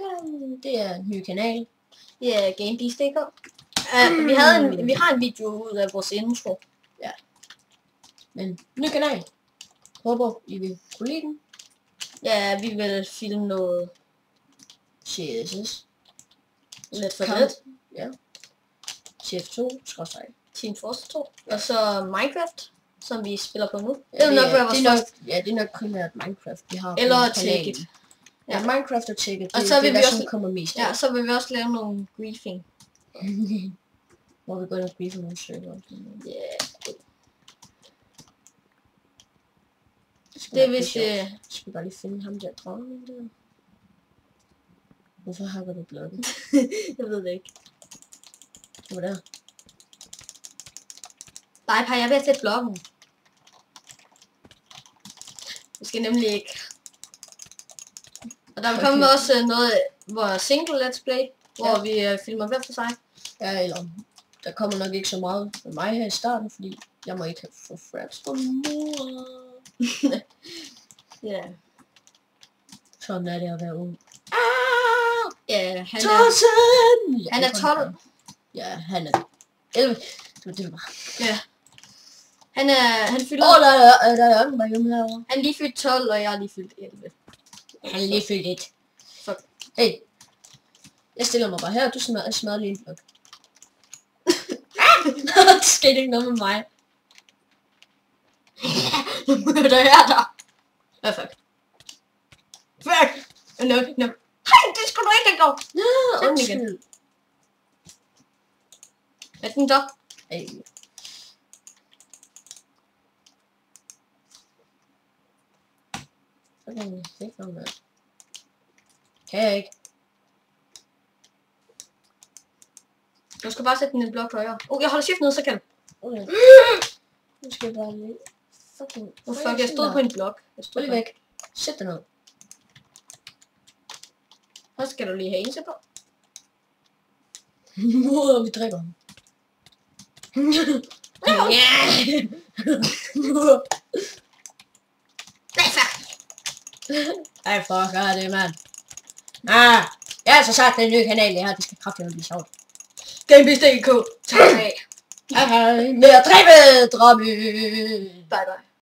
Welcome. Det er en ny kanal. Det er GameBeast.dk. Vi har en video ud af vores intro. Ja. Men ny kanal. Håber I vil kunne lide den. Ja, vi vil filme noget CSS. lidt for lidt. Ja. TF2, skråstreg. Team Fortress 2. Og så Minecraft, som vi spiller på nu. Ja, det vil nok være vores første. Ja, det er nok primært Minecraft, vi har. Eller Ticket. Ja, Minecraft og Ticket. Og så vil vi også kommer mest af. Ja, så vil vi også lave nogle griefing. Hvor vi går ind og griefer nogle server. Yeah. Det er hvis jeg skal bare lige finde ham der dragen der. Hvorfor hakker du blokken? Jeg ved det ikke. Hvor der? Nej, jeg er ved at sætte blokken. Vi skal nemlig ikke. Og der kommer også noget, hvor single let's play, hvor vi filmer hver for sig. Ja, eller der kommer nok ikke så meget med mig her i starten, fordi jeg må ikke have for fraps for mor. Ja. Sådan er det at være ung. Ja, han er 12. Ja, han er 11. Det var bare. Ja. Han fylder... der er andre hjemme herovre. Han er lige fyldt 12, og jeg er lige fyldt 11. Han er lige fyldt 1. Fuck. Hey. Jeg stiller mig bare her, og du smadrer lige en blok. Det skete ikke noget med mig. Nu møder jeg dig. Hvad fuck? Fuck! No. Hej, det skulle du ikke gå! Nå, undskyld. Er den der? Hey. Fucking ikke noget med. Kan jeg ikke? Du skal bare sætte den en blok højere. Jeg holder shift ned, så kan du. Okay. Nu skal jeg bare lige... Fucking... Fuck, jeg stod på en blok. Gå lige væk. Sæt dig ned. Så skal du lige have en på. Moder, vi drikker ham. Ja! Nej, fuck! Ej, fuck, det, mand. Jeg har altså sagt, det er en ny kanal, det her. Det skal kraftigt blive sjovt. GameBeast.dk. Tak af. Med at drive drømme. Bye bye.